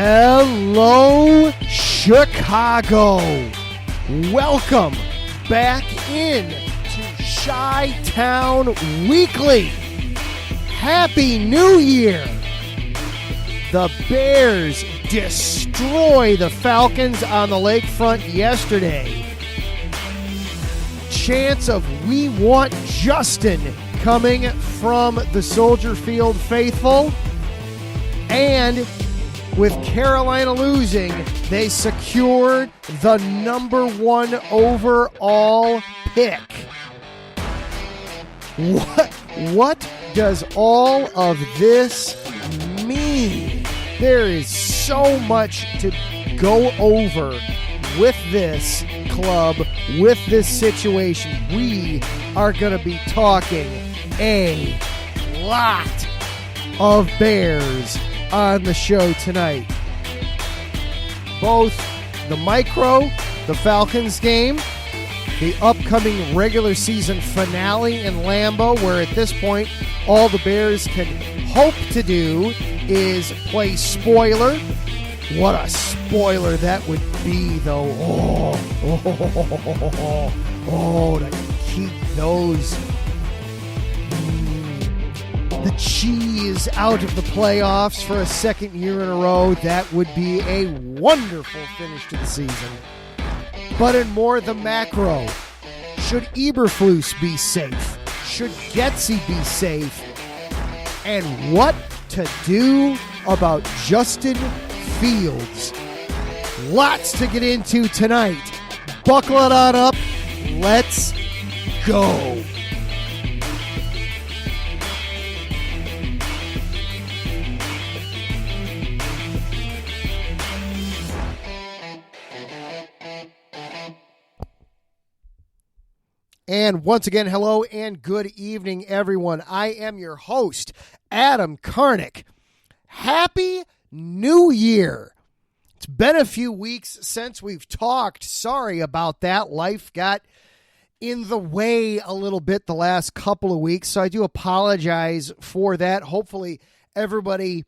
Hello, Chicago. Welcome back in to Chi-Town Weekly. Happy New Year. The Bears destroy the Falcons on the lakefront yesterday. Chants of "We want Justin" coming from the Soldier Field faithful. And with Carolina losing, they secured the number 1 overall pick. What does all of this mean? There is so much to go over with this club, with this situation. We are going to be talking a lot of Bears on the show tonight. Both the micro, the Falcons game, the upcoming regular season finale in Lambeau, where at this point all the Bears can hope to do is play spoiler. What a spoiler that would be, though. To keep those the cheese out of the playoffs for a second year in a row. That would be a wonderful finish to the season. But in more the macro, should Eberflus be safe? Should Getsy be safe? And what to do about Justin Fields? Lots to get into tonight. Buckle it on up. Let's go. And once again, hello and good evening, everyone. I am your host, Adam Karnick. Happy New Year. It's been a few weeks since we've talked. Sorry about that. Life got in the way a little bit the last couple of weeks, so I do apologize for that. Hopefully, everybody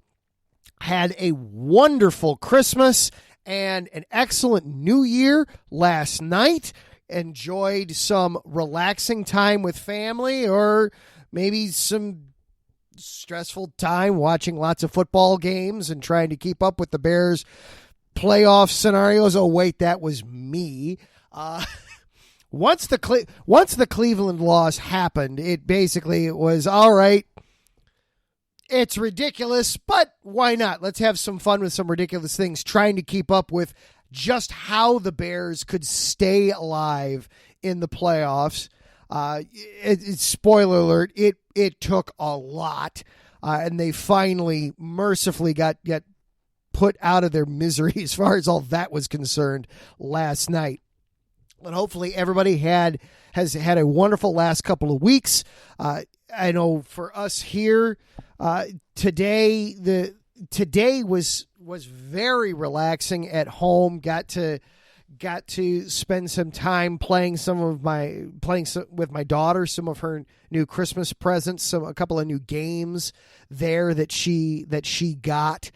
had a wonderful Christmas and an excellent New Year last night. Enjoyed some relaxing time with family, or maybe some stressful time watching lots of football games and trying to keep up with the Bears playoff scenarios. Oh, wait, that was me. Once the Cleveland loss happened, it was all right. It's ridiculous, but why not? Let's have some fun with some ridiculous things, trying to keep up with just how the Bears could stay alive in the playoffs. Spoiler alert, it took a lot, and they finally mercifully got put out of their misery as far as all that was concerned last night. But hopefully everybody has had a wonderful last couple of weeks. I know for us here, today was very relaxing at home. Got to spend some time playing with my daughter, some of her new Christmas presents, a couple of new games there that she got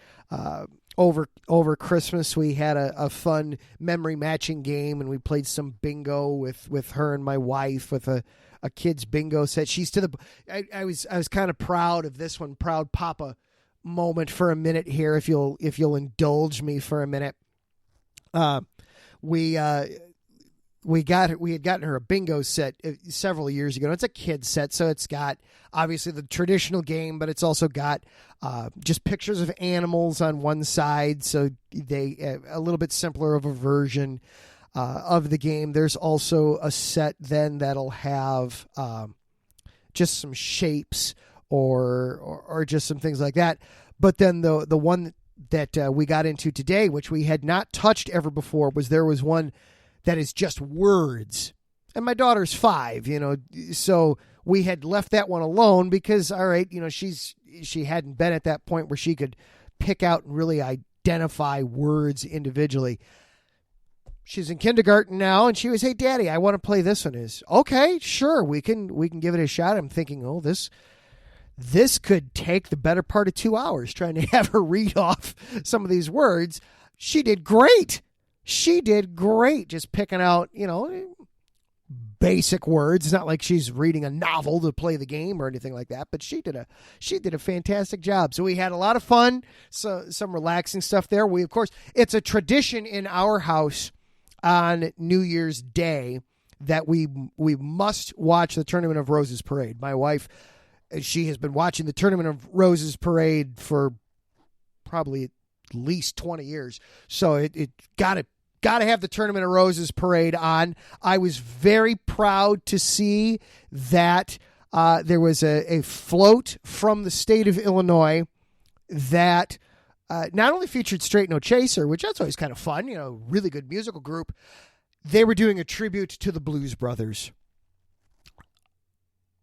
over Christmas. We had a fun memory matching game, and we played some bingo with her and my wife with a kid's bingo set. She's I was kind of proud of this one, proud papa moment for a minute here, if you'll indulge me for a minute. We had gotten her a bingo set several years ago. It's a kid set, so it's got obviously the traditional game, but it's also got just pictures of animals on one side, so they a little bit simpler of a version of the game. There's also a set then that'll have just some shapes or just some things like that. But then the one that we got into today, which we had not touched ever before, was one that is just words. And my daughter's 5, so we had left that one alone because, all right, she hadn't been at that point where she could pick out and really identify words individually. She's in kindergarten now, and she was, "Hey, Daddy, I want to play this one." Is okay, sure, we can give it a shot. I'm thinking, oh, this this could take the better part of 2 hours trying to have her read off some of these words. She did great. She did great just picking out, basic words. It's not like she's reading a novel to play the game or anything like that, but she did a fantastic job. So we had a lot of fun, some relaxing stuff there. We, of course, it's a tradition in our house on New Year's Day that we must watch the Tournament of Roses parade. My wife, she has been watching the Tournament of Roses parade for probably at least 20 years. So it got to have the Tournament of Roses parade on. I was very proud to see that there was a float from the state of Illinois that not only featured Straight No Chaser, which that's always kind of fun, really good musical group. They were doing a tribute to the Blues Brothers.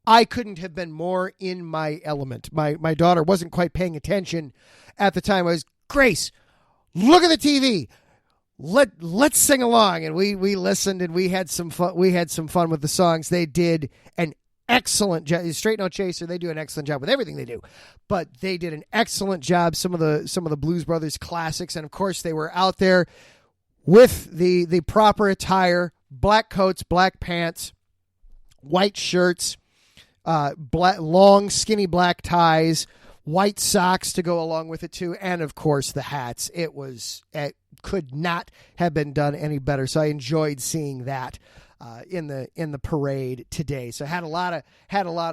I couldn't have been more in my element. My daughter wasn't quite paying attention at the time. I was, Grace, look at the TV. Let's sing along. And we listened and we had some fun. We had some fun with the songs. They did an excellent job. Straight No Chaser, they do an excellent job with everything they do, but they did an excellent job. Some of the Blues Brothers classics, and of course they were out there with the proper attire: black coats, black pants, white shirts, long skinny black ties, white socks to go along with it too, and of course the hats. It could not have been done any better. So I enjoyed seeing that in the parade today. So had a lot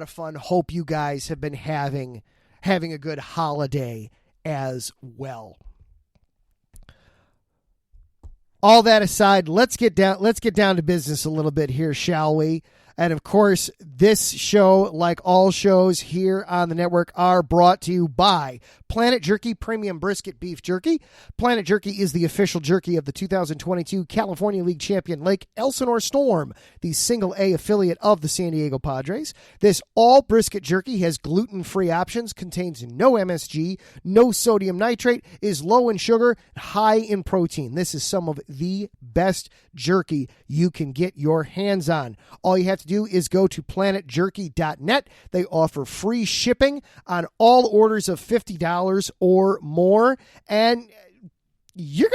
of fun. Hope you guys have been having a good holiday as well. All that aside, let's get down to business a little bit here, shall we? And of course, this show, like all shows here on the network, are brought to you by Planet Jerky Premium Brisket Beef Jerky. Planet Jerky is the official jerky of the 2022 California League champion Lake Elsinore Storm, the single-A affiliate of the San Diego Padres. This all brisket jerky has gluten-free options, contains no MSG, no sodium nitrate, is low in sugar, high in protein. This is some of the best jerky you can get your hands on. All you have to do is go to planetjerky.net. They offer free shipping on all orders of $50 or more, and you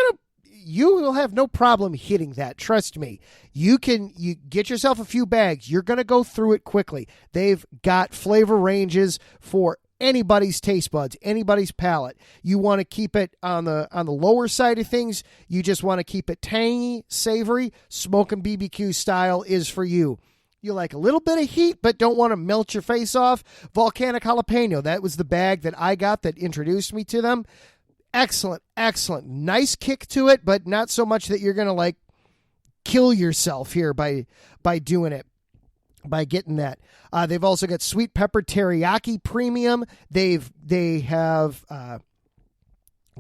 will have no problem hitting that. Trust me. You get yourself a few bags. You're going to go through it quickly. They've got flavor ranges for anybody's taste buds, anybody's palate. You want to keep it on the lower side of things. You just want to keep it tangy, savory. Smoking BBQ style is for you. You like a little bit of heat, but don't want to melt your face off. Volcanic jalapeno. That was the bag that I got that introduced me to them. Excellent, excellent. Nice kick to it, but not so much that you're going to kill yourself here by doing it, by getting that. They've also got sweet pepper teriyaki premium. They have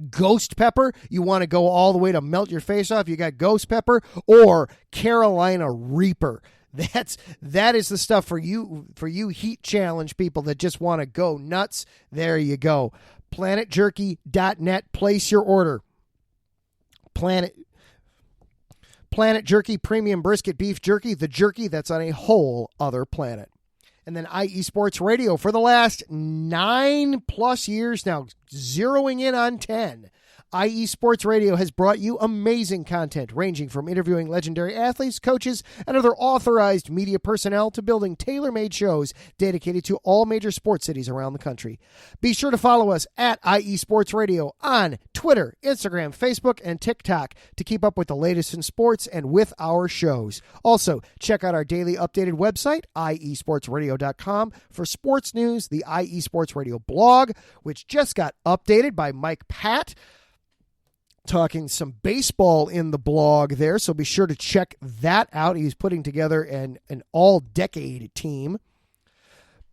ghost pepper. You want to go all the way to melt your face off. You got ghost pepper or Carolina Reaper. That is the stuff for you heat challenge people that just want to go nuts. There you go. PlanetJerky.net. Place your order. Planet Jerky Premium Brisket Beef Jerky, the jerky that's on a whole other planet. And then IE Sports Radio for the last 9+ years now, zeroing in on 10. IE Sports Radio has brought you amazing content ranging from interviewing legendary athletes, coaches, and other authorized media personnel to building tailor-made shows dedicated to all major sports cities around the country. Be sure to follow us at IE Sports Radio on Twitter, Instagram, Facebook, and TikTok to keep up with the latest in sports and with our shows. Also, check out our daily updated website, iesportsradio.com, for sports news, the IE Sports Radio blog, which just got updated by Mike Pat, talking some baseball in the blog there, so be sure to check that out. He's putting together an all-decade team.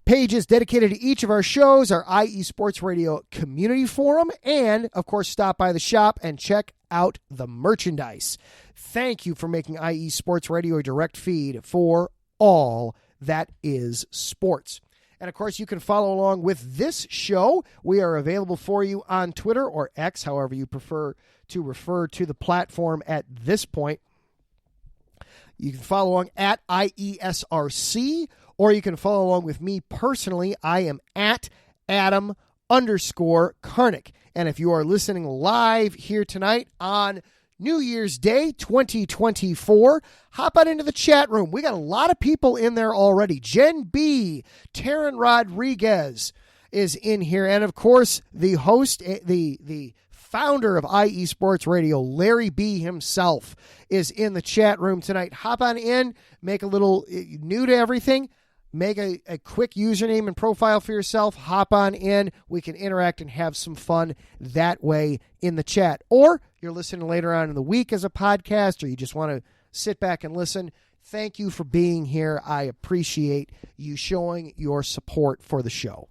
Pages dedicated to each of our shows, our IE Sports Radio community forum, and, of course, stop by the shop and check out the merchandise. Thank you for making IE Sports Radio a direct feed for all that is sports. And, of course, you can follow along with this show. We are available for you on Twitter or X, however you prefer to refer to the platform at this point. You can follow along at IESRC, or you can follow along with me personally. I am at Adam_Karnick. And if you are listening live here tonight on New Year's Day 2024, hop on into the chat room. We got a lot of people in there already. Jen B, Taryn Rodriguez is in here. And of course, the host, the founder of IE Sports Radio, Larry B himself, is in the chat room tonight. Hop on in, make a little new to everything. Make a quick username and profile for yourself. Hop on in. We can interact and have some fun that way in the chat. Or you're listening later on in the week as a podcast, or you just want to sit back and listen. Thank you for being here. I appreciate you showing your support for the show.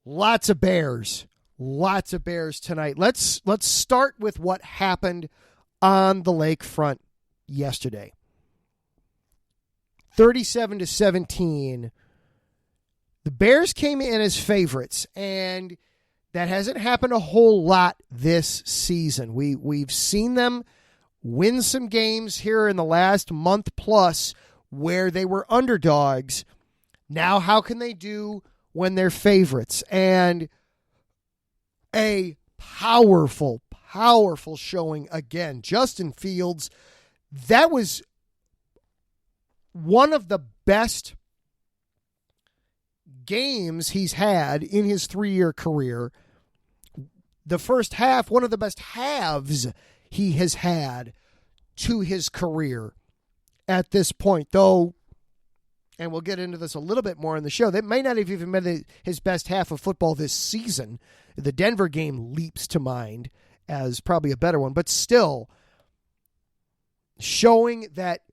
Lots of Bears tonight. Let's start with what happened on the lakefront yesterday. 37-17. The Bears came in as favorites, and that hasn't happened a whole lot this season. We've seen them win some games here in the last month plus where they were underdogs. Now, how can they do when they're favorites? And a powerful showing again. Justin Fields, that was one of the best games he's had in his 3-year career. The first half, one of the best halves he has had to his career at this point, though, and we'll get into this a little bit more in the show, that may not have even been his best half of football this season. The Denver game leaps to mind as probably a better one, but still showing that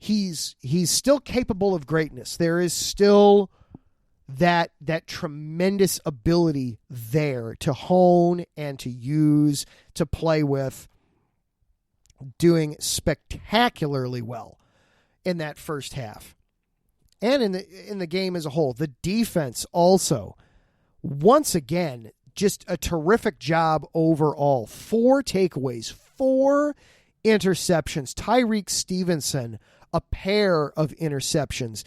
he's still capable of greatness. There is still that tremendous ability there to hone and to use, to play with, doing spectacularly well in that first half. And in the game as a whole. The defense also, once again, just a terrific job overall. 4 takeaways, 4 interceptions. Tyreek Stevenson, a pair of interceptions,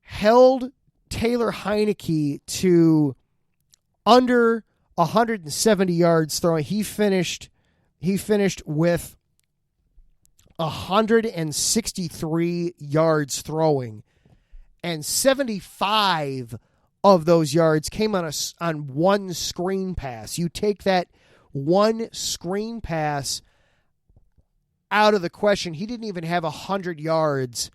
held Taylor Heineke to under 170 yards throwing. He finished with 163 yards throwing, and 75 of those yards came on one screen pass. You take that one screen pass out of the question, he didn't even have 100 yards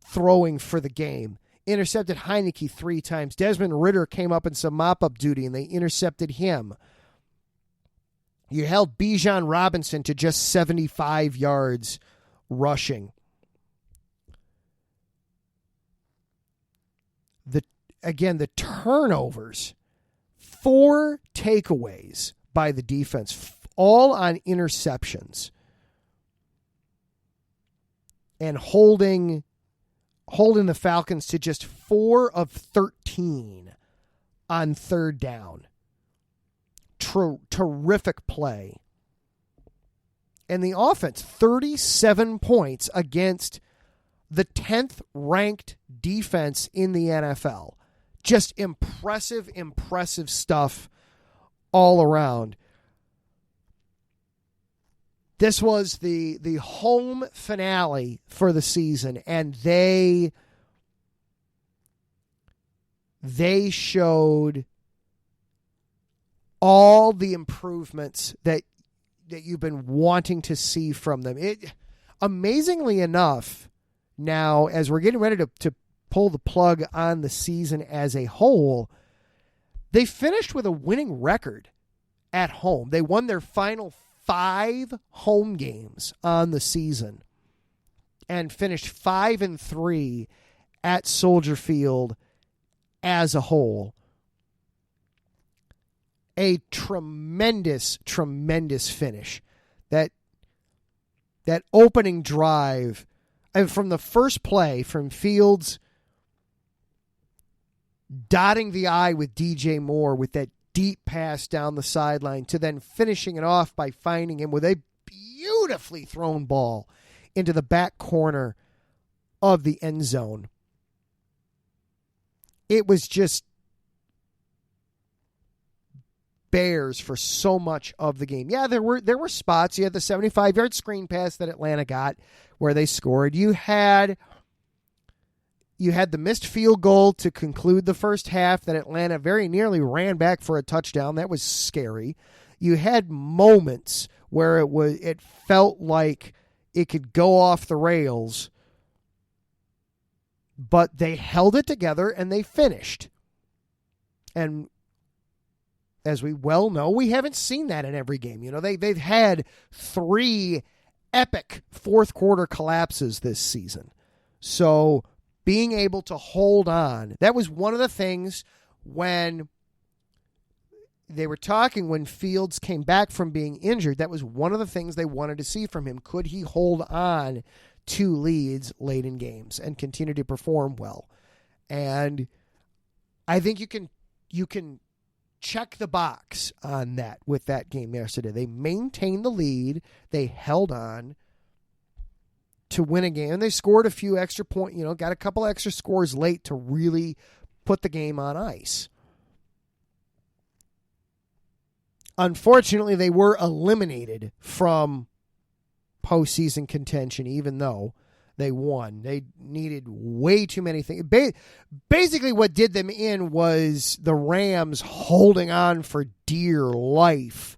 throwing for the game. Intercepted Heineke 3 times. Desmond Ridder came up in some mop-up duty, and they intercepted him. You held Bijan Robinson to just 75 yards rushing. The turnovers, 4 takeaways by the defense, all on interceptions. And holding the Falcons to just 4 of 13 on third down. Terrific play. And the offense, 37 points against the 10th ranked defense in the NFL. Just impressive stuff all around. This was the home finale for the season, and they showed all the improvements that you've been wanting to see from them. Amazingly enough, now as we're getting ready to pull the plug on the season as a whole, they finished with a winning record at home. They won their final 5 home games on the season and finished 5-3 at Soldier Field as a whole. A tremendous finish. That opening drive, and from the first play, from Fields dotting the I with DJ Moore with that deep pass down the sideline, to then finishing it off by finding him with a beautifully thrown ball into the back corner of the end zone. it was just Bears for so much of the game. Yeah, there were spots. You had the 75-yard screen pass that Atlanta got where they scored. You had the missed field goal to conclude the first half that Atlanta very nearly ran back for a touchdown. That was scary. You had moments where it felt like it could go off the rails, but they held it together and they finished. And as we well know, we haven't seen that in every game. You know, they've had 3 epic fourth quarter collapses this season. So being able to hold on, that was one of the things when they were talking when Fields came back from being injured. That was one of the things they wanted to see from him. Could he hold on to leads late in games and continue to perform well? And I think you can check the box on that with that game yesterday. They maintained the lead. They held on to win a game. They scored a few extra points, got a couple extra scores late to really put the game on ice. Unfortunately, they were eliminated from postseason contention, even though they won. They needed way too many things. Basically, what did them in was the Rams holding on for dear life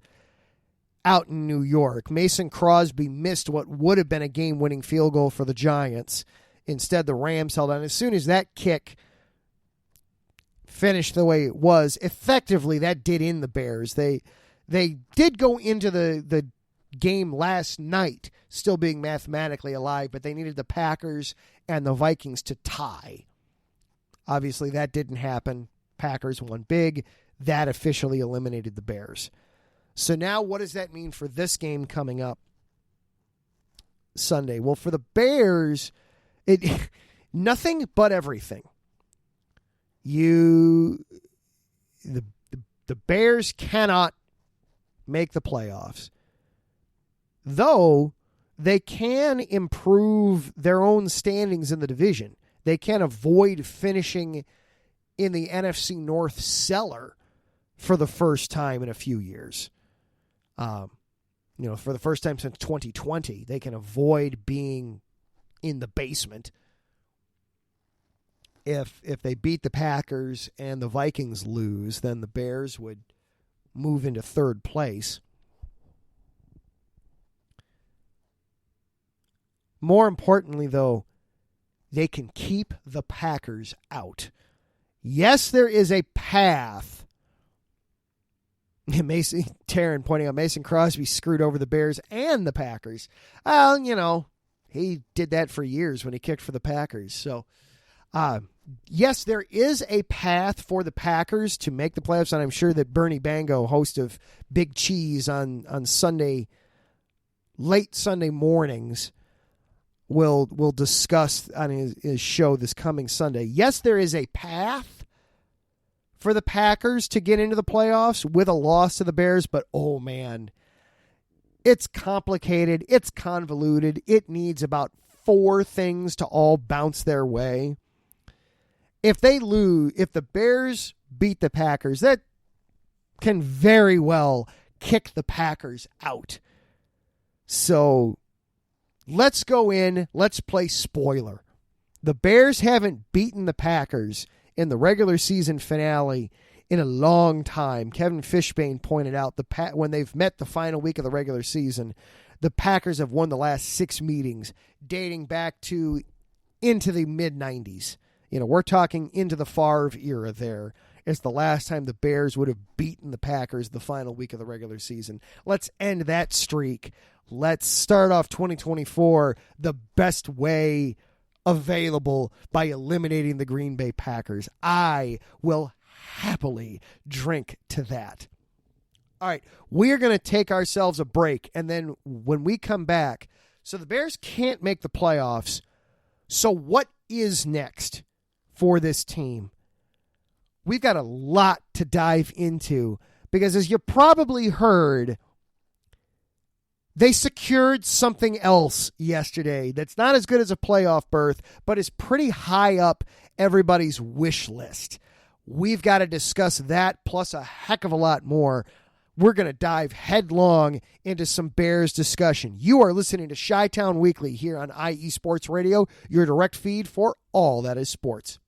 out in New York. Mason Crosby missed what would have been a game-winning field goal for the Giants. Instead, the Rams held on. As soon as that kick finished the way it was, effectively, that did in the Bears. They did go into the game last night still being mathematically alive, but they needed the Packers and the Vikings to tie. Obviously, that didn't happen. Packers won big. That officially eliminated the Bears. So now what does that mean for this game coming up Sunday? Well, for the Bears, nothing but everything. The Bears cannot make the playoffs, though they can improve their own standings in the division. They can avoid finishing in the NFC North cellar for the first time in a few years. For the first time since 2020, they can avoid being in the basement. If they beat the Packers and the Vikings lose, then the Bears would move into third place. More importantly, though, they can keep the Packers out. Yes, there is a path. Taryn pointing out Mason Crosby screwed over the Bears and the Packers. Well, he did that for years when he kicked for the Packers. So, yes, there is a path for the Packers to make the playoffs, and I'm sure that Bernie Bango, host of Big Cheese on Sunday, late Sunday mornings, will discuss on his show this coming Sunday. Yes, there is a path for the Packers to get into the playoffs with a loss to the Bears, but oh man, it's complicated, it's convoluted, it needs about 4 things to all bounce their way. If the Bears beat the Packers, that can very well kick the Packers out. So let's go in, let's play spoiler. The Bears haven't beaten the Packers in the regular season finale in a long time. Kevin Fishbane pointed out when they've met the final week of the regular season, the Packers have won the last 6 meetings, dating back to into the mid-90s. We're talking into the Favre era there. It's the last time the Bears would have beaten the Packers the final week of the regular season. Let's end that streak. Let's start off 2024 the best way available by eliminating the Green Bay Packers. I will happily drink to that. All right, we're going to take ourselves a break, and then when we come back, so the Bears can't make the playoffs, so what is next for this team? We've got a lot to dive into because, as you probably heard, They secured something else yesterday that's not as good as a playoff berth, but is pretty high up everybody's wish list. We've got to discuss that plus a heck of a lot more. We're going to dive headlong into some Bears discussion. You are listening to Chi-Town Weekly here on IE Sports Radio, your direct feed for all that is sports.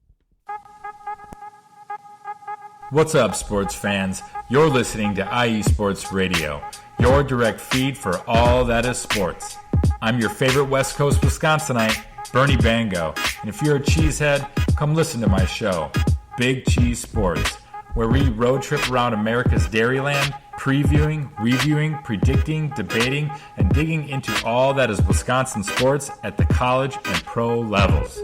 What's up, sports fans? You're listening to IE Sports Radio, your direct feed for all that is sports. I'm your favorite West Coast Wisconsinite, Bernie Bango, and if you're a cheesehead, come listen to my show, Big Cheese Sports, where we road trip around America's Dairyland, previewing, reviewing, predicting, debating, and digging into all that is Wisconsin sports at the college and pro levels.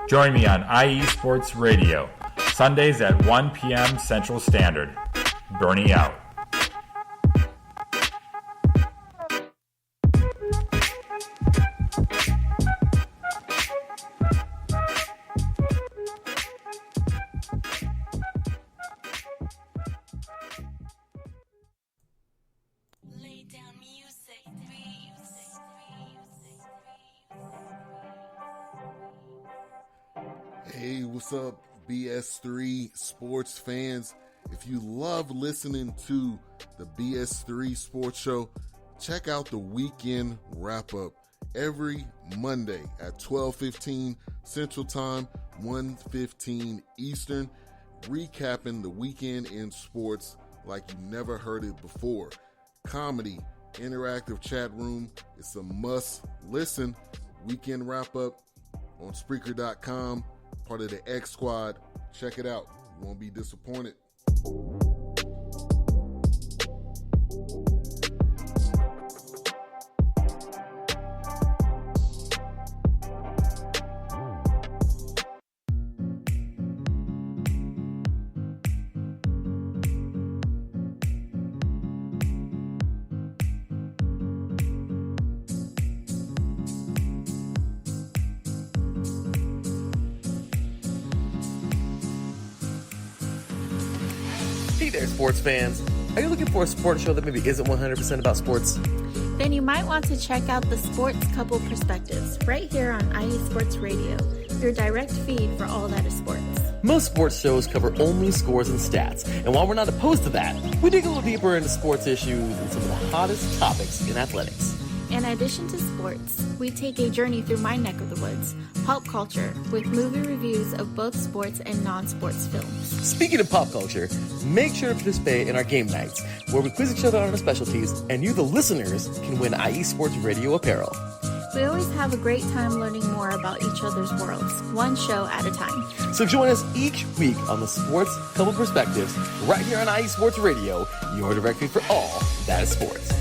Join me on IE Sports Radio, Sundays at 1 p.m. Central Standard. Bernie out. Hey, what's up, BS3 sports fans? If you love listening to the BS3 Sports Show, check out the weekend wrap-up every Monday at 12:15 Central Time, 1:15 Eastern, recapping the weekend in sports like you never heard it before. Comedy, interactive chat room, it's a must-listen. Weekend wrap-up on Spreaker.com. Part of the X Squad. Check it out. You won't be disappointed. Hey there, sports fans. Are you looking for a sports show that maybe isn't 100% about sports? Then you might want to check out the Sports Couple Perspectives right here on IE Sports Radio, your direct feed for all that is sports. Most sports shows cover only scores and stats, and while we're not opposed to that, we dig a little deeper into sports issues and some of the hottest topics in athletics. In addition to sports, we take a journey through my neck of the woods, pop culture, with movie reviews of both sports and non-sports films. Speaking of pop culture, make sure to participate in our game nights, where we quiz each other on our specialties, and you, the listeners, can win IE Sports Radio apparel. We always have a great time learning more about each other's worlds, one show at a time. So join us each week on the Sports Couple Perspectives, right here on IE Sports Radio, your direct feed for all that is sports.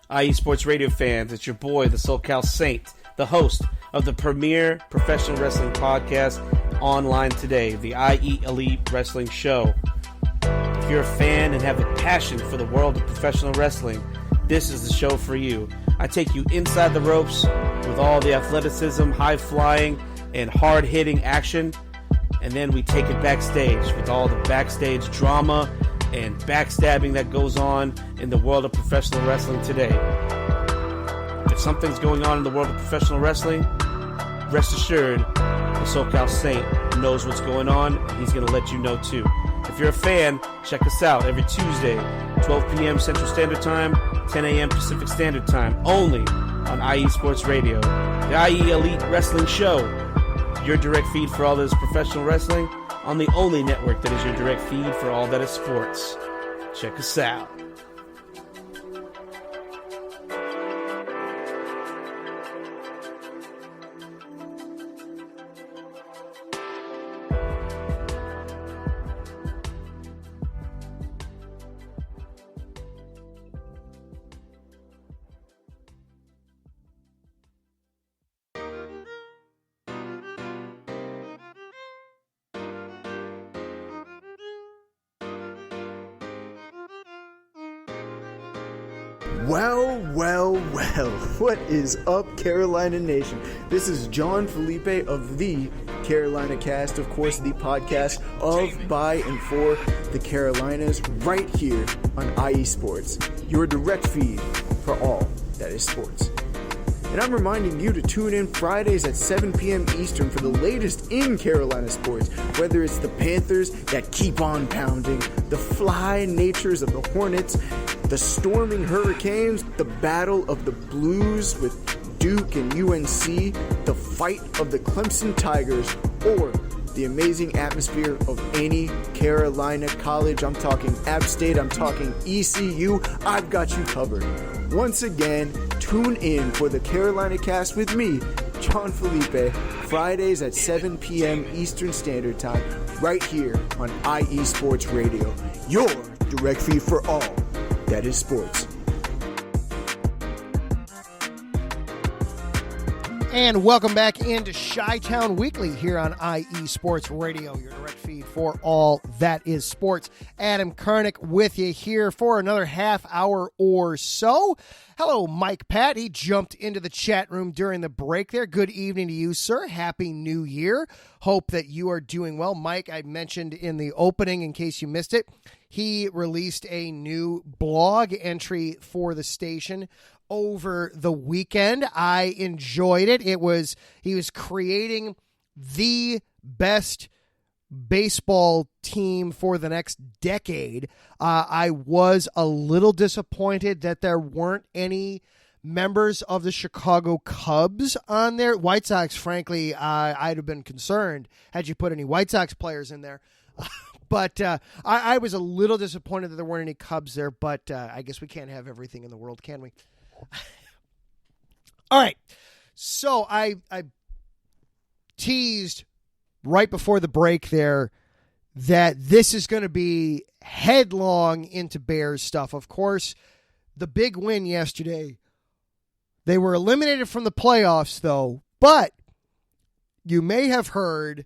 IE Sports Radio fans, it's your boy, the SoCal Saint, the host of the premier professional wrestling podcast online today, the IE Elite Wrestling Show. If you're a fan and have a passion for the world of professional wrestling, this is the show for you. I take you inside the ropes with all the athleticism, high-flying, and hard-hitting action, and then we take it backstage with all the backstage drama and backstabbing that goes on in the world of professional wrestling today. If something's going on in the world of professional wrestling, rest assured, the SoCal Saint knows what's going on, and he's going to let you know too. If you're a fan, check us out every Tuesday, 12 p.m. Central Standard Time, 10 a.m. Pacific Standard Time, only on IE Sports Radio. The IE Elite Wrestling Show, your direct feed for all that is professional wrestling, on the only network that is your direct feed for all that is sports. Check us out. Well, what is up, Carolina Nation? This is John Felipe of the Carolina Cast, of course, the podcast of, by, and for the Carolinas, right here on IE Sports, your direct feed for all that is sports. And I'm reminding you to tune in Fridays at 7 p.m. Eastern for the latest in Carolina sports, whether it's the Panthers that keep on pounding, the fly natures of the Hornets, the storming Hurricanes, the battle of the Blues with Duke and UNC, the fight of the Clemson Tigers, or the amazing atmosphere of any Carolina college. I'm talking App State, I'm talking ECU. I've got you covered. Once again, tune in for the Carolina Cast with me, John Felipe, Fridays at 7 p.m. Eastern Standard Time, right here on IE Sports Radio, your direct feed for all that is sports. And welcome back into Chi-Town Weekly here on IE Sports Radio, your direct feed for all that is sports. Adam Karnick with you here for another half hour or so. Hello, Mike Pat. He jumped into the chat room during the break there. Good evening to you, sir. Happy New Year. Hope that you are doing well. Mike, I mentioned in the opening, in case you missed it, he released a new blog entry for the station over the weekend. I enjoyed it. He was creating the best baseball team for the next decade. I was a little disappointed that there weren't any members of the Chicago Cubs on there. White Sox, frankly, I'd have been concerned had you put any White Sox players in there. But I was a little disappointed that there weren't any Cubs there, but I guess we can't have everything in the world, can we? All right. So I teased right before the break there that this is going to be headlong into Bears stuff. Of course, the big win yesterday. They were eliminated from the playoffs, though, but you may have heard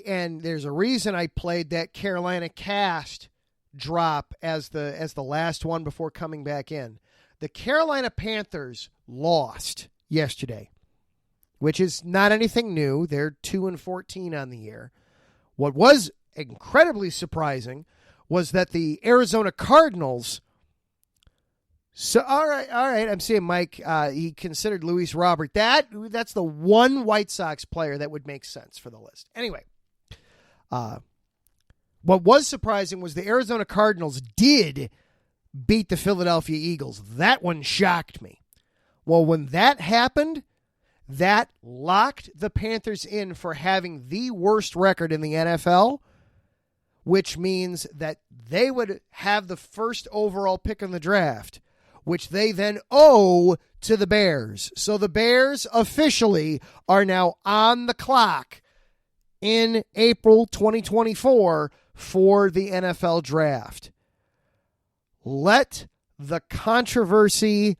and there's a reason I played that Carolina Cast drop as the last one before coming back in. The Carolina Panthers lost yesterday, which is not anything new. They're 2-14 on the year. What was incredibly surprising was that the Arizona Cardinals. So all right. I'm seeing Mike. He considered Luis Robert. That's the one White Sox player that would make sense for the list. Anyway, what was surprising was the Arizona Cardinals did beat the Philadelphia Eagles. That one shocked me. Well, when that happened, that locked the Panthers in for having the worst record in the NFL, which means that they would have the first overall pick in the draft, which they then owe to the Bears. So the Bears officially are now on the clock in April 2024 for the NFL draft. Let the controversy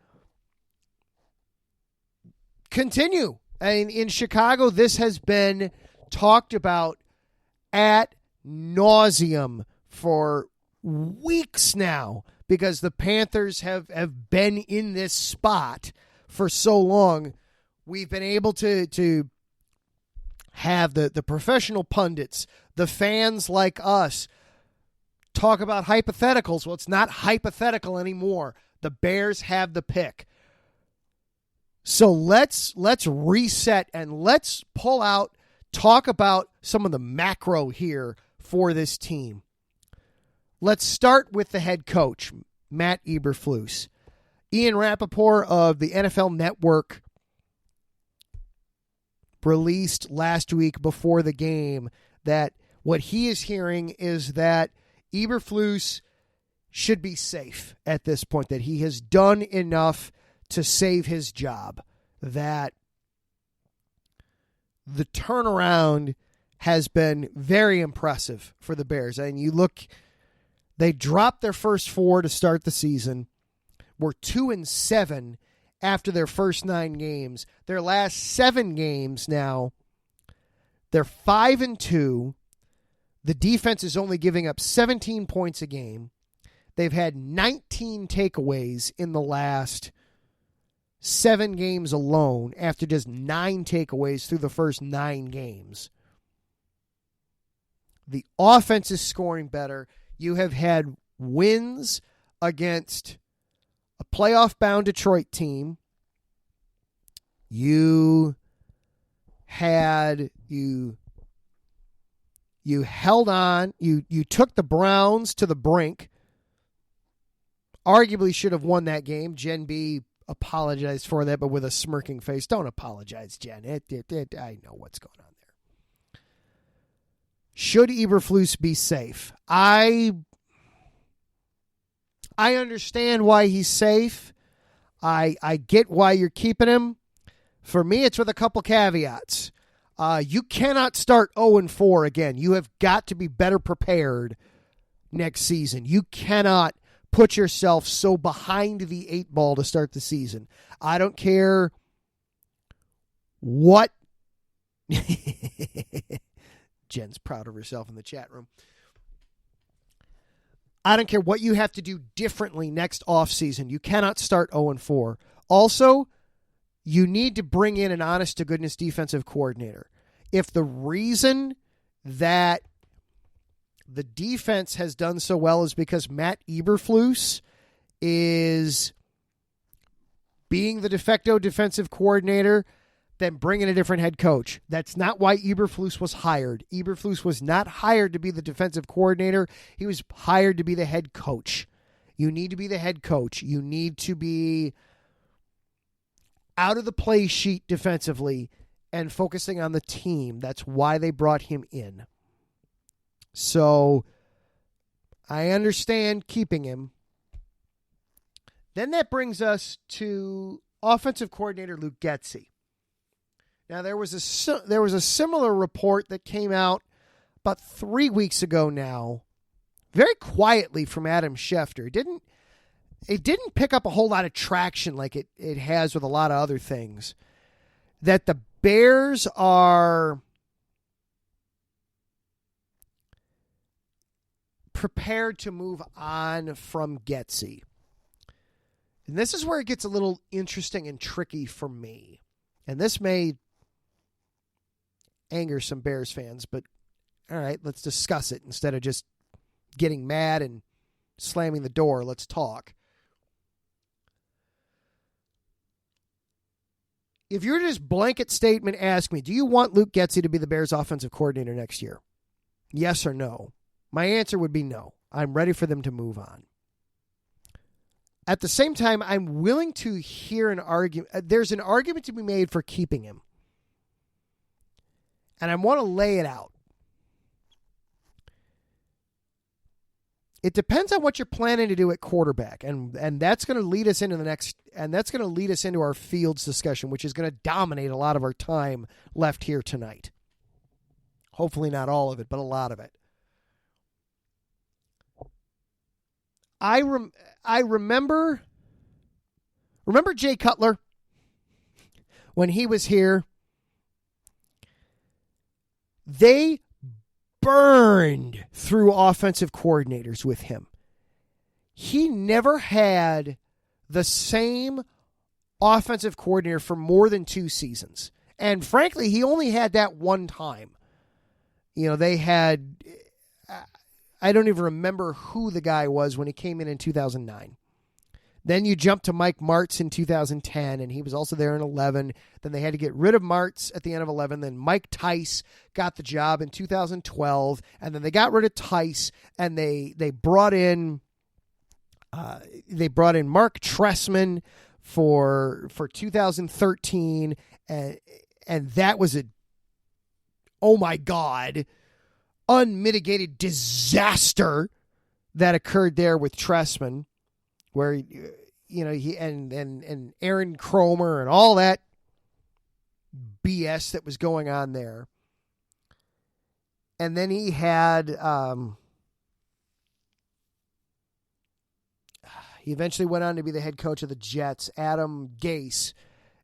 continue. And in Chicago, this has been talked about ad nauseum for weeks now, because the Panthers have been in this spot for so long. We've been able to have the professional pundits, the fans like us, talk about hypotheticals. Well, it's not hypothetical anymore. The Bears have the pick. So let's reset and let's pull out, talk about some of the macro here for this team. Let's start with the head coach, Matt Eberflus. Ian Rappaport of the NFL Network released last week before the game that what he is hearing is that Eberflus should be safe at this point, that he has done enough to save his job, that the turnaround has been very impressive for the Bears. And you look, they dropped their first four to start the season, were 2-7 after their first 9 games. Their last 7 games now, they're 5-2. The defense is only giving up 17 points a game. They've had 19 takeaways in the last 7 games alone after just 9 takeaways through the first 9 games. The offense is scoring better. You have had wins against a playoff-bound Detroit team. You held on. You took the Browns to the brink. Arguably should have won that game. Jen B apologized for that, but with a smirking face. Don't apologize, Jen. I know what's going on there. Should Eberflus be safe? I understand why he's safe. I get why you're keeping him. For me, it's with a couple caveats. You cannot start 0-4 again. You have got to be better prepared next season. You cannot put yourself so behind the 8 ball to start the season. I don't care what. Jen's proud of herself in the chat room. I don't care what you have to do differently next offseason. You cannot start 0-4. Also, you need to bring in an honest-to-goodness defensive coordinator. If the reason that the defense has done so well is because Matt Eberflus is being the de facto defensive coordinator, then bring in a different head coach. That's not why Eberflus was hired. Eberflus was not hired to be the defensive coordinator. He was hired to be the head coach. You need to be the head coach. You need to be out of the play sheet defensively and focusing on the team. That's why they brought him in. So I understand keeping him. Then that brings us to offensive coordinator Luke Getsy. Now there was a similar report that came out about 3 weeks ago now, very quietly from Adam Schefter. It didn't pick up a whole lot of traction like it has with a lot of other things. That the Bears are prepared to move on from Getsy. And this is where it gets a little interesting and tricky for me. And this may anger some Bears fans, but all right, let's discuss it instead of just getting mad and slamming the door. Let's talk. If you're just blanket statement, ask me, do you want Luke Getsy to be the Bears offensive coordinator next year? Yes or no? My answer would be no. I'm ready for them to move on. At the same time, I'm willing to hear an argument. There's an argument to be made for keeping him. And I want to lay it out. It depends on what you're planning to do at quarterback, and that's going to lead us into our fields discussion, which is going to dominate a lot of our time left here tonight. Hopefully not all of it, but a lot of it. I remember Jay Cutler when he was here. They burned through offensive coordinators with him. He never had the same offensive coordinator for more than 2 seasons. And frankly, he only had that one time. You know, they had, I don't even remember who the guy was when he came in 2009. Then you jump to Mike Martz in 2010, and he was also there in 11. Then they had to get rid of Martz at the end of 11. Then Mike Tice got the job in 2012, and then they got rid of Tice, and they brought in Mark Trestman for 2013, and that was oh my God, unmitigated disaster that occurred there with Trestman, where he and Aaron Cromer and all that BS that was going on there. And then he had he eventually went on to be the head coach of the Jets, Adam Gase.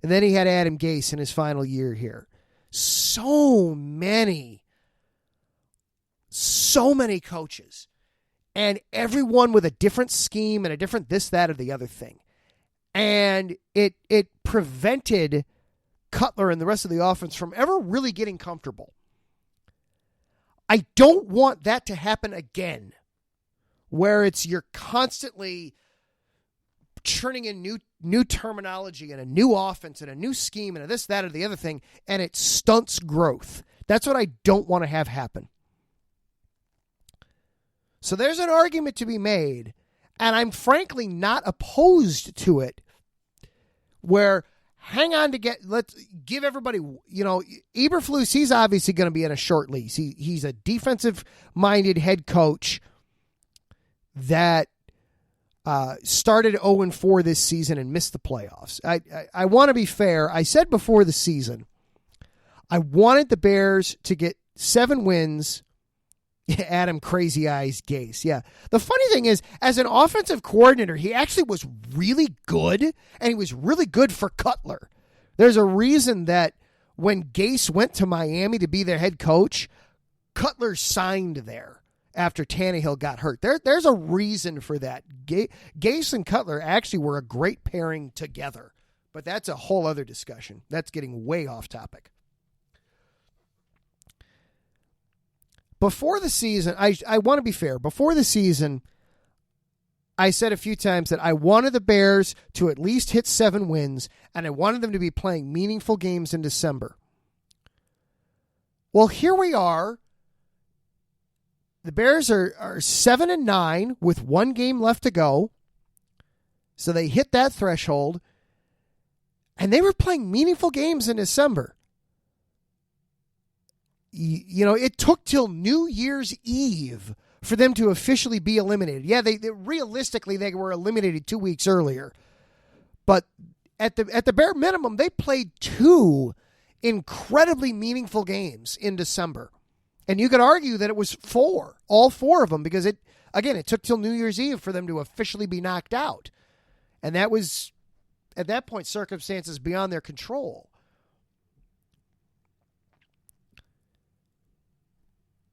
And then he had Adam Gase in his final year here. So many coaches. and everyone with a different scheme and a different this, that, or the other thing. And it prevented Cutler and the rest of the offense from ever really getting comfortable. I don't want that to happen again, where you're constantly churning in new terminology and a new offense and a new scheme and a this, that, or the other thing, and it stunts growth. That's what I don't want to have happen. So there's an argument to be made, and I'm frankly not opposed to it, where hang on let's give everybody, Eberflus, he's obviously going to be in a short lease. He's a defensive-minded head coach that started 0-4 this season and missed the playoffs. I want to be fair. I said before the season, I wanted the Bears to get 7 wins. Adam Crazy Eyes Gase. Yeah. The funny thing is, as an offensive coordinator, he actually was really good, and he was really good for Cutler. There's a reason that when Gase went to Miami to be their head coach, Cutler signed there after Tannehill got hurt. There's a reason for that. Gase and Cutler actually were a great pairing together, but that's a whole other discussion. That's getting way off topic. Before the season, I want to be fair. Before the season, I said a few times that I wanted the Bears to at least hit 7 wins, and I wanted them to be playing meaningful games in December. Well, here we are. The Bears are 7-9 with 1 game left to go. So they hit that threshold, and they were playing meaningful games in December. It took till New Year's Eve for them to officially be eliminated. Yeah, they realistically they were eliminated 2 weeks earlier, but at the bare minimum, they played 2 incredibly meaningful games in December, and you could argue that it was 4, all 4 of them, because it took till New Year's Eve for them to officially be knocked out, and that was at that point circumstances beyond their control.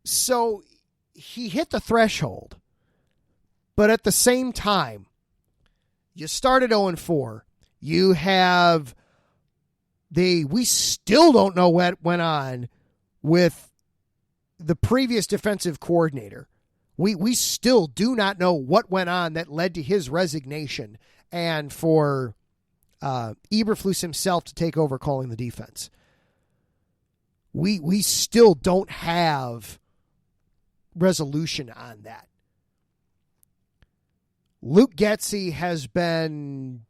So he hit the threshold, but at the same time, you started 0-4. You have we still don't know what went on with the previous defensive coordinator. We still do not know what went on that led to his resignation and for Eberflus himself to take over calling the defense. We still don't have resolution on that. Luke Getsy has been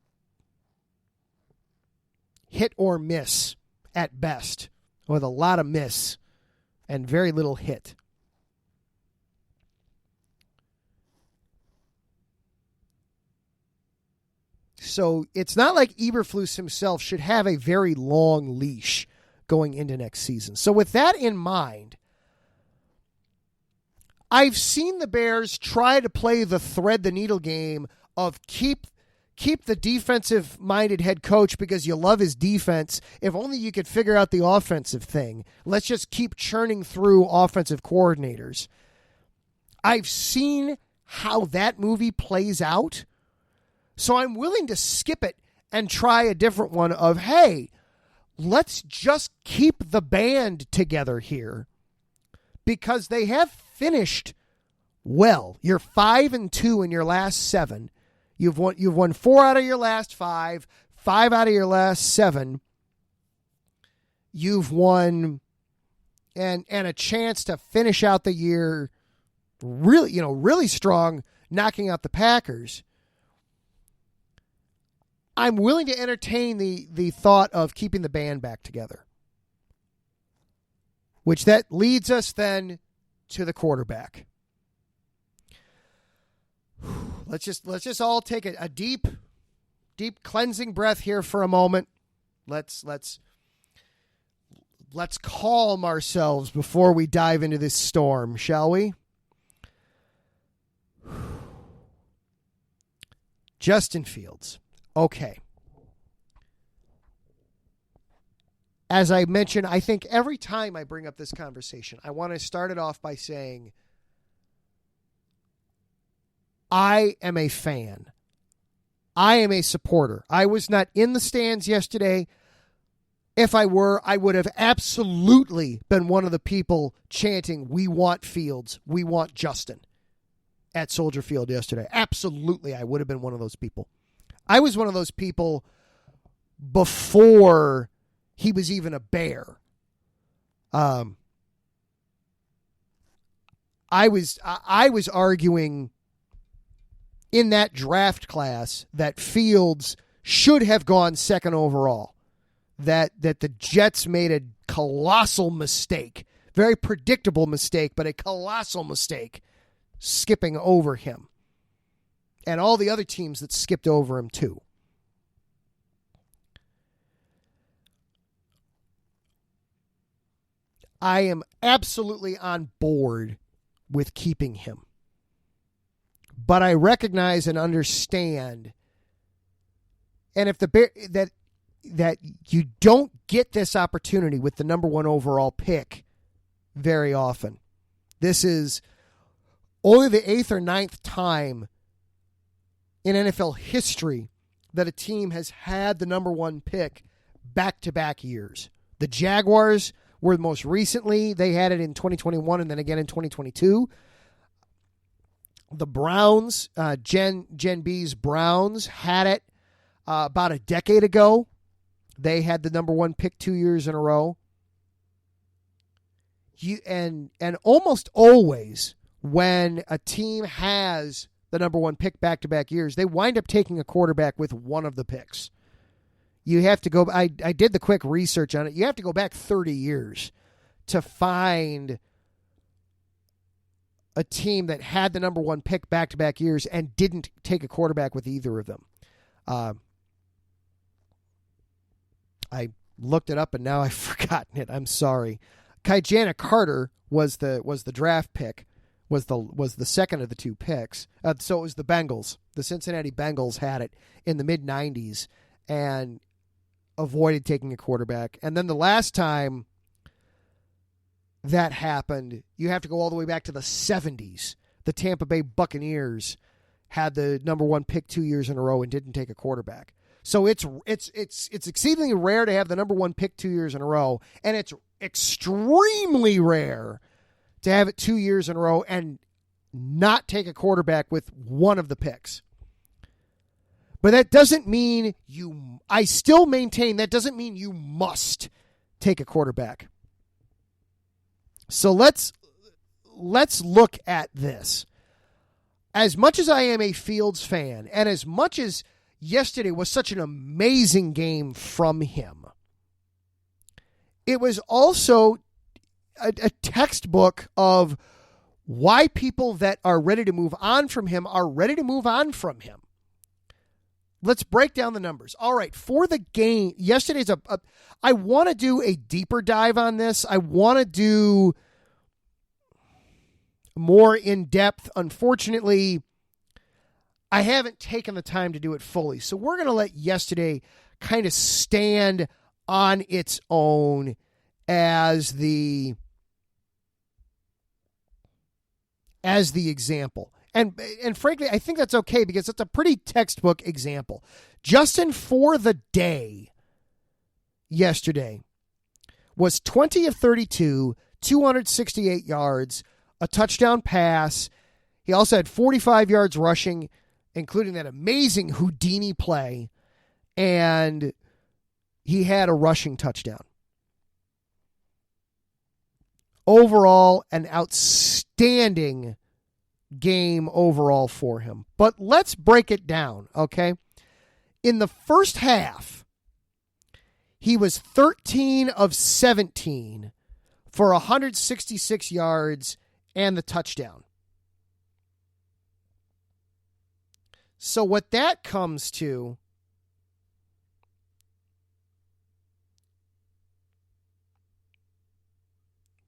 hit or miss at best, with a lot of miss and very little hit. So it's not like Eberflus himself should have a very long leash going into next season. So with that in mind, I've seen the Bears try to play the thread the needle game of keep the defensive-minded head coach because you love his defense. If only you could figure out the offensive thing. Let's just keep churning through offensive coordinators. I've seen how that movie plays out, so I'm willing to skip it and try a different one of, hey, let's just keep the band together here, because they have finished well. You're 5-2 in your last 7. You've won 4 out of your last 5, 5 out of your last 7. You've won and a chance to finish out the year really strong, knocking out the Packers. I'm willing to entertain the thought of keeping the band back together, which that leads us then to the quarterback. Let's just all take a deep cleansing breath here for a moment. Let's calm ourselves before we dive into this storm, shall we? Justin Fields. Okay. As I mentioned, I think every time I bring up this conversation, I want to start it off by saying I am a fan. I am a supporter. I was not in the stands yesterday. If I were, I would have absolutely been one of the people chanting, "We want Fields. We want Justin," at Soldier Field yesterday. Absolutely, I would have been one of those people. I was one of those people before he was even a Bear. I was arguing in that draft class that Fields should have gone second overall. That the Jets made a colossal mistake. Very predictable mistake, but a colossal mistake skipping over him. And all the other teams that skipped over him too. I am absolutely on board with keeping him. But I recognize and understand, and if that you don't get this opportunity with the number 1 overall pick very often. This is only the 8th or 9th time in NFL history that a team has had the number 1 pick back-to-back years. The Jaguars were most recently. They had it in 2021 and then again in 2022. The Browns, Gen B's Browns, had it about a decade ago. They had the number 1 pick 2 years in a row. And almost always when a team has the number 1 pick back-to-back years, they wind up taking a quarterback with one of the picks. You have to go, I did the quick research on it. You have to go back 30 years to find a team that had the number 1 pick back-to-back years and didn't take a quarterback with either of them. I looked it up and now I've forgotten it. I'm sorry. Kajana Carter was the draft pick, was the second of the 2 picks. So it was the Bengals. The Cincinnati Bengals had it in the mid-90s and avoided taking a quarterback. And then the last time that happened, you have to go all the way back to the 70s. The Tampa Bay Buccaneers had the number 1 pick 2 years in a row and didn't take a quarterback. So it's exceedingly rare to have the number 1 pick 2 years in a row, and it's extremely rare to have it 2 years in a row and not take a quarterback with one of the picks. But that doesn't mean I still maintain that doesn't mean you must take a quarterback. So let's look at this. As much as I am a Fields fan, and as much as yesterday was such an amazing game from him, it was also a textbook of why people that are ready to move on from him are ready to move on from him. Let's break down the numbers. All right, for the game, yesterday's I want to do a deeper dive on this. I want to do more in depth. Unfortunately, I haven't taken the time to do it fully. So we're going to let yesterday kind of stand on its own as the example. And frankly, I think that's okay because it's a pretty textbook example. Justin, for the day yesterday, was 20 of 32, 268 yards, a touchdown pass. He also had 45 yards rushing, including that amazing Houdini play, and he had a rushing touchdown. Overall, an outstanding game overall for him. But let's break it down, okay? In the first half, he was 13 of 17 for 166 yards and the touchdown. So what that comes to,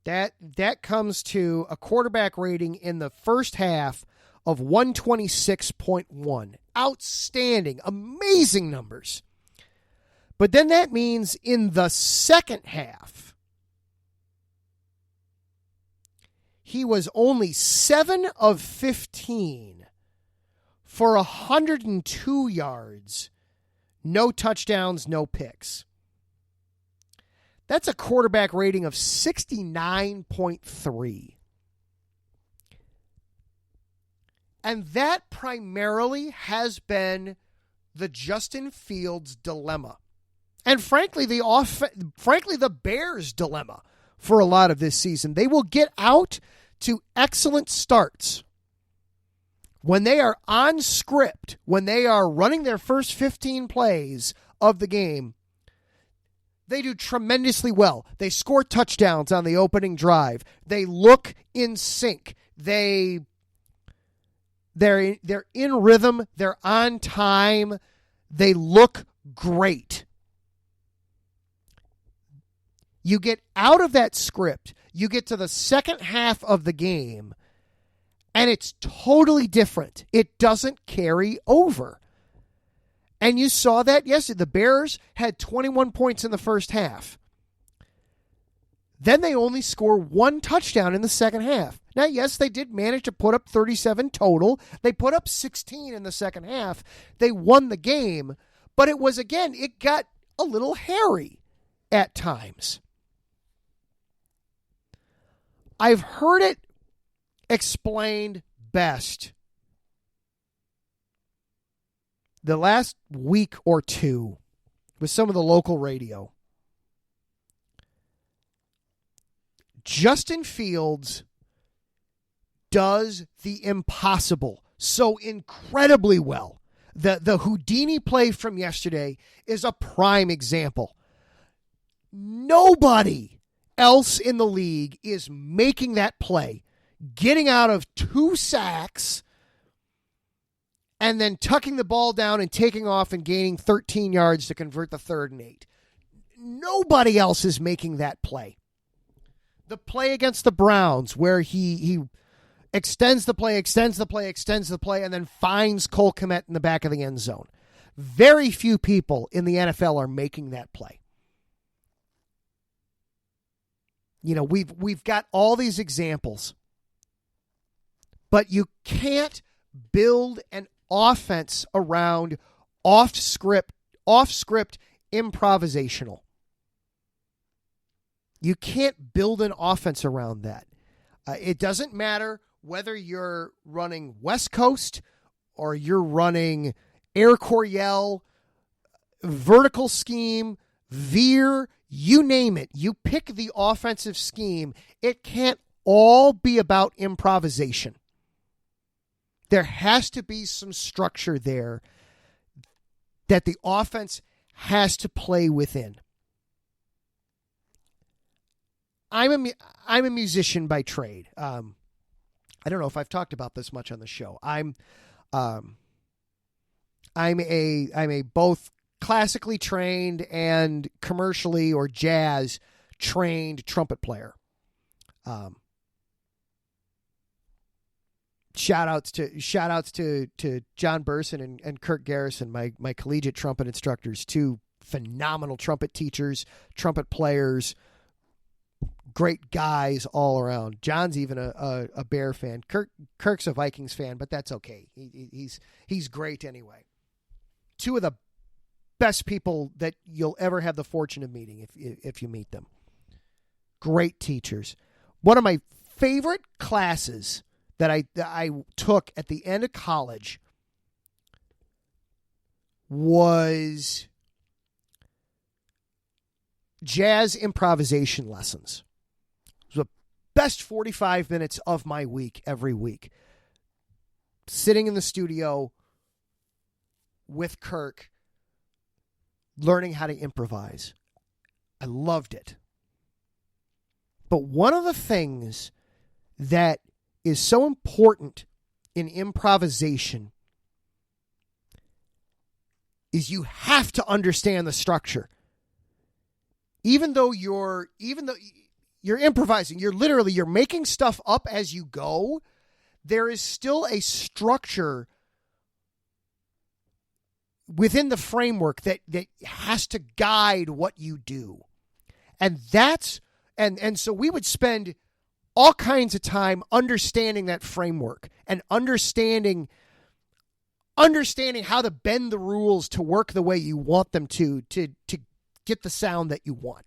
that comes to a quarterback rating in the first half of 126.1. Outstanding, amazing numbers. But then that means in the second half, he was only 7 of 15 for 102 yards, no touchdowns, no picks. That's a quarterback rating of 69.3. And that primarily has been the Justin Fields dilemma. And frankly, the Bears' dilemma for a lot of this season. They will get out to excellent starts. When they are on script, when they are running their first 15 plays of the game, they do tremendously well. They score touchdowns on the opening drive. They look in sync. They're in rhythm. They're on time. They look great. You get out of that script. You get to the second half of the game, and it's totally different. It doesn't carry over. And you saw that yesterday. The Bears had 21 points in the first half. Then they only score one touchdown in the second half. Now, yes, they did manage to put up 37 total. They put up 16 in the second half. They won the game. But it was, again, it got a little hairy at times. I've heard it explained best the last week or two with some of the local radio. Justin Fields does the impossible so incredibly well. The Houdini play from yesterday is a prime example. Nobody else in the league is making that play, getting out of 2 sacks, and then tucking the ball down and taking off and gaining 13 yards to convert the 3rd and 8. Nobody else is making that play. The play against the Browns where he extends the play, and then finds Cole Kmet in the back of the end zone. Very few people in the NFL are making that play. You know, we've got all these examples, but you can't build an offense around off-script improvisational. You can't build an offense around that. It doesn't matter whether you're running West Coast or you're running Air Coryell, vertical scheme, veer, you name it. You pick the offensive scheme. It can't all be about improvisation. There has to be some structure there that the offense has to play within. I'm a musician by trade. I don't know if I've talked about this much on the show. I'm a both classically trained and commercially or jazz trained trumpet player. Shout outs to John Burson and Kirk Garrison, my collegiate trumpet instructors, 2 phenomenal trumpet teachers, trumpet players, great guys all around. John's even a Bear fan. Kirk's a Vikings fan, but that's okay. He's great anyway. 2 of the best people that you'll ever have the fortune of meeting if you meet them. Great teachers. One of my favorite classes that I took at the end of college was jazz improvisation lessons. It was the best 45 minutes of my week every week. Sitting in the studio with Kirk, learning how to improvise. I loved it. But one of the things that is so important in improvisation is you have to understand the structure. Even though you're improvising, you're making stuff up as you go, there is still a structure within the framework that has to guide what you do. And so we would spend all kinds of time understanding that framework and understanding understanding how to bend the rules to work the way you want them to get the sound that you want.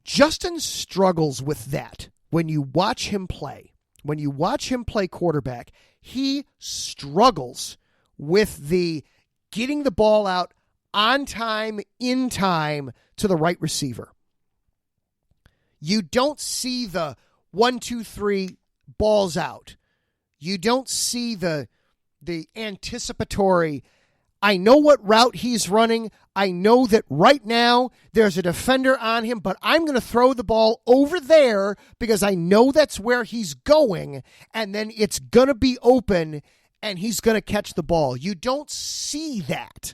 Justin struggles with that when you watch him play. When you watch him play quarterback, he struggles with the getting the ball out on time, in time to the right receiver. You don't see the 1, 2, 3 balls out. You don't see the anticipatory, I know what route he's running. I know that right now there's a defender on him, but I'm going to throw the ball over there because I know that's where he's going, and then it's going to be open, and he's going to catch the ball. You don't see that.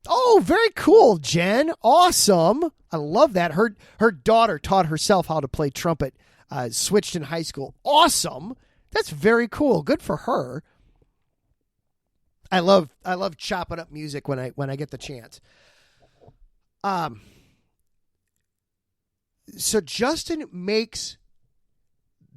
Oh, very cool, Jen. Awesome. I love that. Her daughter taught herself how to play trumpet, switched in high school. Awesome. That's very cool. Good for her. I love chopping up music when I get the chance. So Justin makes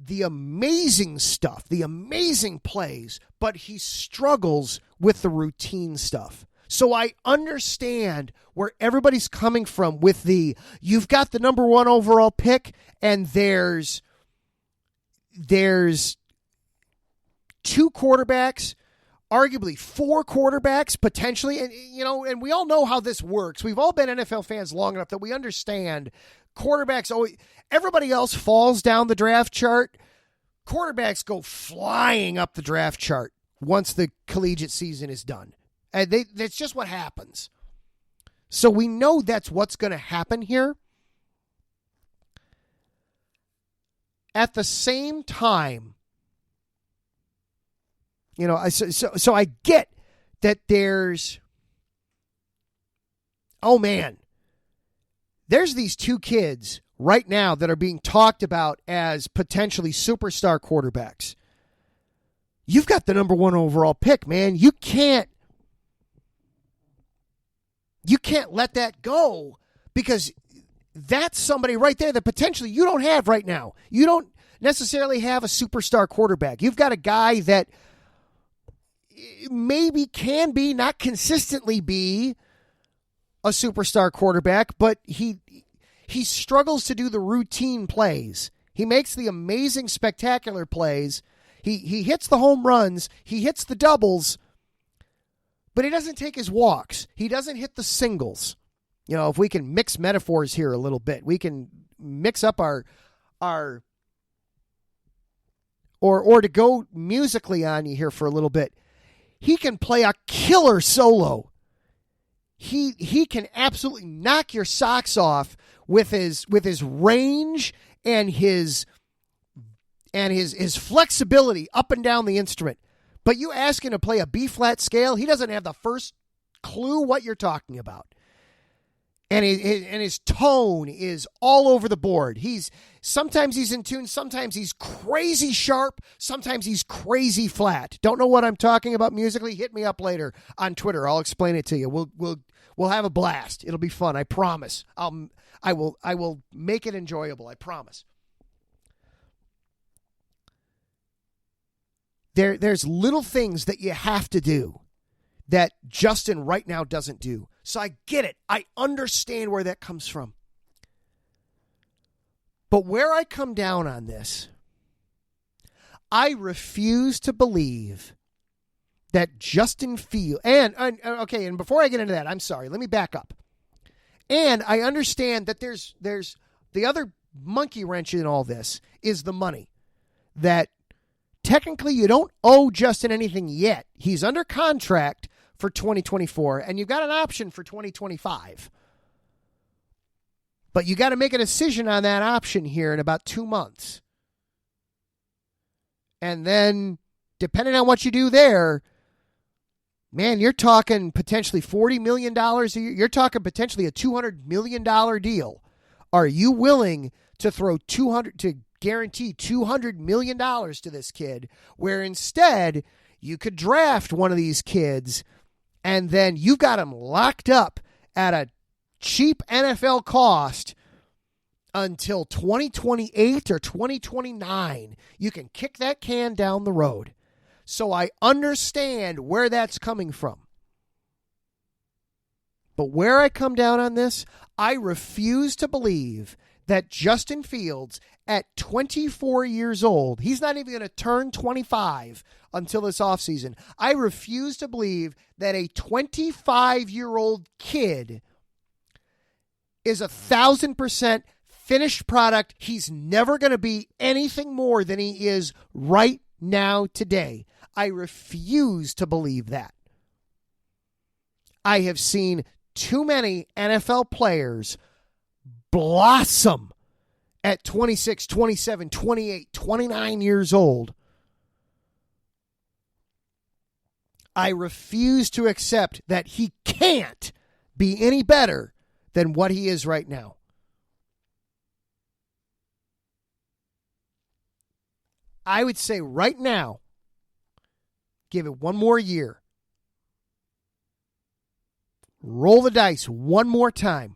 the amazing stuff, the amazing plays, but he struggles with the routine stuff. So I understand where everybody's coming from with you've got the number 1 overall pick, and there's 2 quarterbacks, arguably 4 quarterbacks potentially, and we all know how this works. We've all been NFL fans long enough that we understand quarterbacks always, everybody else falls down the draft chart. Quarterbacks go flying up the draft chart once the collegiate season is done. And that's just what happens. So we know that's what's going to happen here. At the same time, so I get that there's these 2 kids right now that are being talked about as potentially superstar quarterbacks. You've got the number 1 overall pick, man. You can't let that go, because that's somebody right there that potentially you don't have right now. You don't necessarily have a superstar quarterback. You've got a guy that maybe can be, not consistently be, a superstar quarterback, but he struggles to do the routine plays. He makes the amazing, spectacular plays. He hits the home runs. He hits the doubles. But he doesn't take his walks. He doesn't hit the singles. If we can mix metaphors here a little bit, we can mix up our or to go musically on you here for a little bit. He can play a killer solo. He can absolutely knock your socks off with his range and his flexibility up and down the instrument. But you ask him to play a B-flat scale, he doesn't have the first clue what you're talking about. And his tone is all over the board. Sometimes he's in tune, sometimes he's crazy sharp, sometimes he's crazy flat. Don't know what I'm talking about musically? Hit me up later on Twitter. I'll explain it to you. We'll have a blast. It'll be fun. I promise. I will make it enjoyable. I promise. There's little things that you have to do that Justin right now doesn't do. So I get it. I understand where that comes from. But where I come down on this, I refuse to believe that Justin Fields, and before I get into that, I'm sorry, let me back up. And I understand that there's the other monkey wrench in all this is the money. That technically you don't owe Justin anything yet. He's under contract for 2024, and you've got an option for 2025. But you got to make a decision on that option here in about 2 months. And then, depending on what you do there, man, you're talking potentially $40 million a year. You're talking potentially a $200 million deal. Are you willing to guarantee $200 million to this kid, where instead you could draft one of these kids and then you've got him locked up at a cheap NFL cost until 2028 or 2029. You can kick that can down the road. So I understand where that's coming from. But where I come down on this, I refuse to believe that Justin Fields, at 24 years old, he's not even going to turn 25 until this offseason. I refuse to believe that a 25-year-old kid is 1,000% finished product. He's never going to be anything more than he is right now today. I refuse to believe that. I have seen too many NFL players blossom at 26, 27, 28, 29 years old. I refuse to accept that he can't be any better than what he is right now. I would say right now, give it one more year. Roll the dice one more time.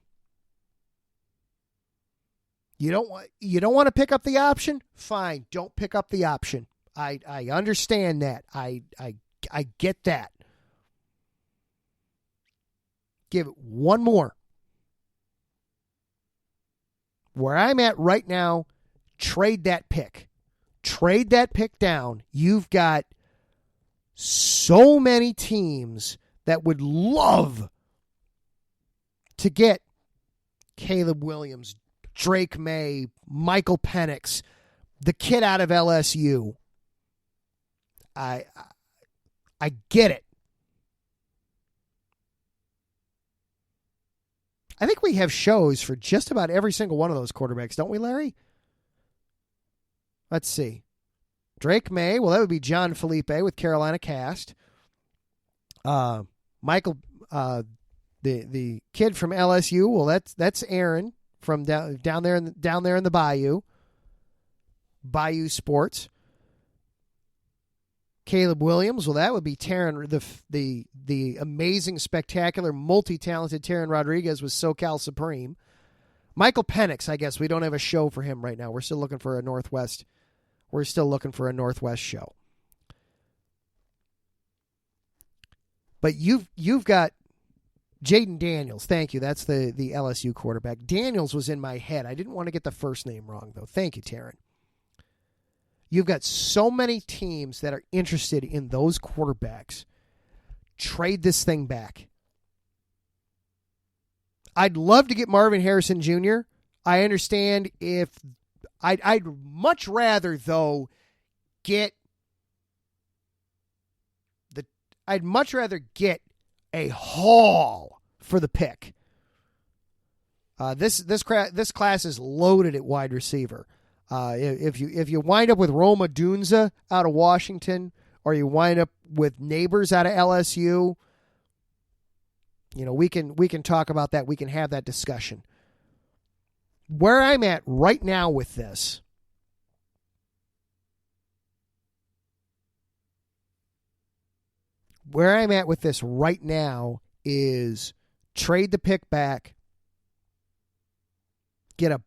You don't want to pick up the option? Fine, don't pick up the option. I understand that. I get that. Give it one more. Where I'm at right now, trade that pick. Trade that pick down. You've got so many teams that would love to get Caleb Williams, Drake May, Michael Penix, the kid out of LSU. I get it. I think we have shows for just about every single one of those quarterbacks, don't we, Larry? Let's see. Drake May, well, that would be John Felipe with Carolina Cast. Michael, the kid from LSU, well, that's Aaron from down there in the Bayou Sports. Caleb Williams, well, that would be Taryn, the amazing, spectacular, multi-talented Taryn Rodriguez with SoCal Supreme. Michael Penix, I guess we don't have a show for him right now. We're still looking for a Northwest. We're still looking for a Northwest show. But you've got Jaden Daniels. Thank you. That's the LSU quarterback. Daniels was in my head. I didn't want to get the first name wrong, though. Thank you, Taryn. You've got so many teams that are interested in those quarterbacks. Trade this thing back. I'd love to get Marvin Harrison Jr. I understand if I'd much rather, though, I'd much rather get a haul for the pick. This class is loaded at wide receiver. If you wind up with Roma Dunza out of Washington, or you wind up with Neighbors out of LSU, we can talk about that. We can have that discussion. Where I'm at right now with this, is trade the pick back, get a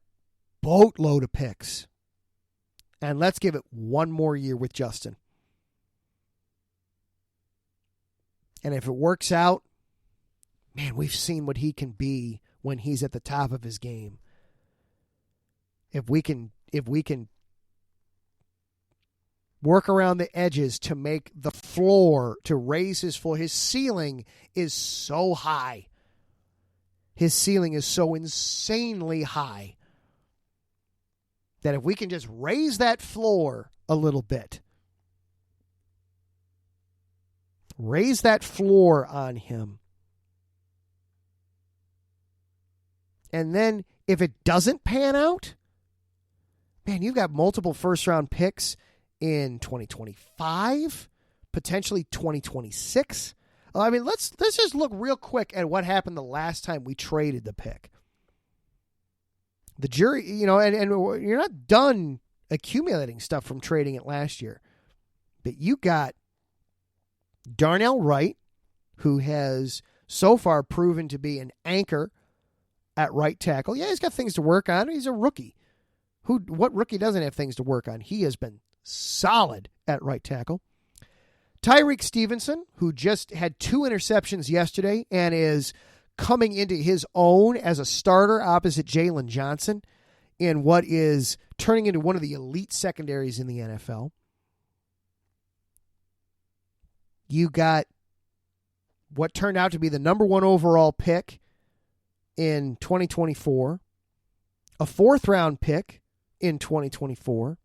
boatload of picks, and let's give it one more year with Justin. And if it works out, man, we've seen what he can be when he's at the top of his game. If we can work around the edges to make the floor, to raise his floor, his ceiling is so high. His ceiling is so insanely high that if we can just raise that floor a little bit, raise that floor on him, and then if it doesn't pan out, man, you've got multiple first-round picks in 2025, potentially 2026. I mean, let's just look real quick at what happened the last time we traded the pick. The jury, and you're not done accumulating stuff from trading it last year. But you got Darnell Wright, who has so far proven to be an anchor at right tackle. Yeah, he's got things to work on. He's a rookie. What rookie doesn't have things to work on? He has been solid at right tackle. Tyreek Stevenson, who just had 2 interceptions yesterday and is coming into his own as a starter opposite Jalen Johnson in what is turning into one of the elite secondaries in the NFL. You got what turned out to be the number 1 overall pick in 2024, a 4th-round pick in 2024,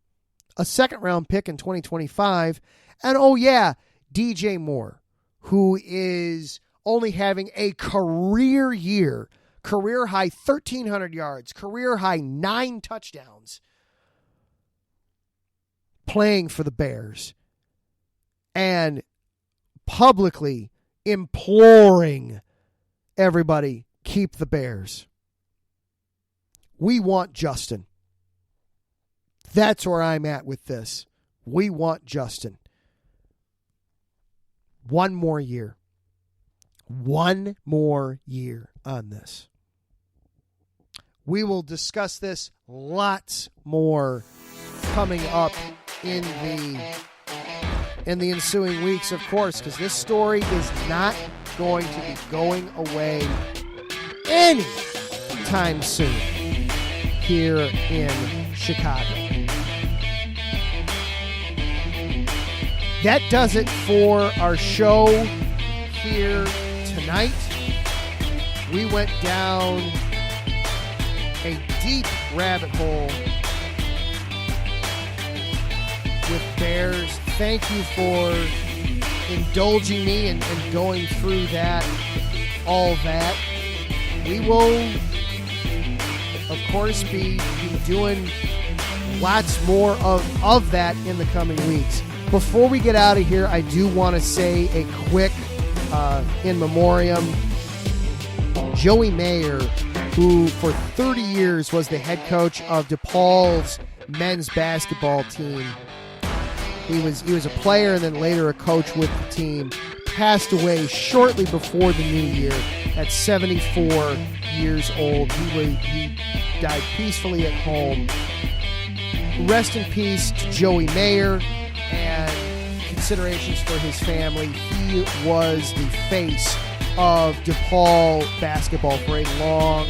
a 2nd-round pick in 2025, and oh yeah, DJ Moore, who is only having a career year, career high 1,300 yards, career high 9 touchdowns, playing for the Bears, and publicly imploring everybody, keep the Bears. We want Justin. That's where I'm at with this. We want Justin. 1 more year. 1 more year on this. We will discuss this lots more coming up in the ensuing weeks, of course, because this story is not going to be going away anytime soon here in Chicago. That does it for our show here tonight. We went down a deep rabbit hole with Bears. Thank you for indulging me and going through all that. We will, of course, be doing lots more of that in the coming weeks. Before we get out of here, I do want to say a quick in memoriam. Joey Mayer, who for 30 years was the head coach of DePaul's men's basketball team. He was a player and then later a coach with the team. Passed away shortly before the new year at 74 years old. He died peacefully at home. Rest in peace to Joey Mayer, and considerations for his family. He was the face of DePaul basketball for a long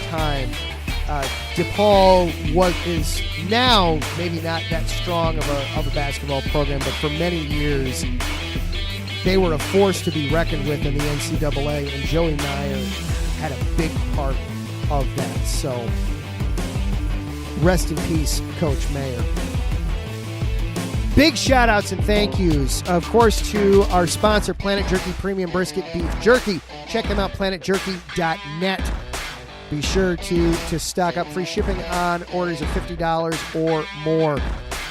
time. DePaul is now maybe not that strong of a basketball program, but for many years they were a force to be reckoned with in the NCAA, and Joey Mayer had a big part of that. So rest in peace, Coach Mayer. Big shout-outs and thank yous, of course, to our sponsor, Planet Jerky Premium Brisket Beef Jerky. Check them out, planetjerky.net. Be sure to stock up. Free shipping on orders of $50 or more.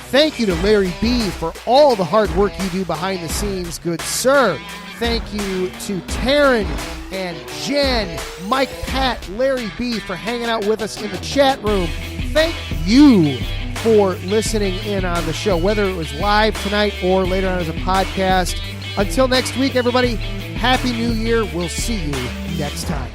Thank you to Larry B. for all the hard work you do behind the scenes, good sir. Thank you to Taryn and Jen, Mike, Pat, Larry B. for hanging out with us in the chat room. Thank you for listening in on the show, whether it was live tonight or later on as a podcast. Until next week, everybody, Happy New Year. We'll see you next time.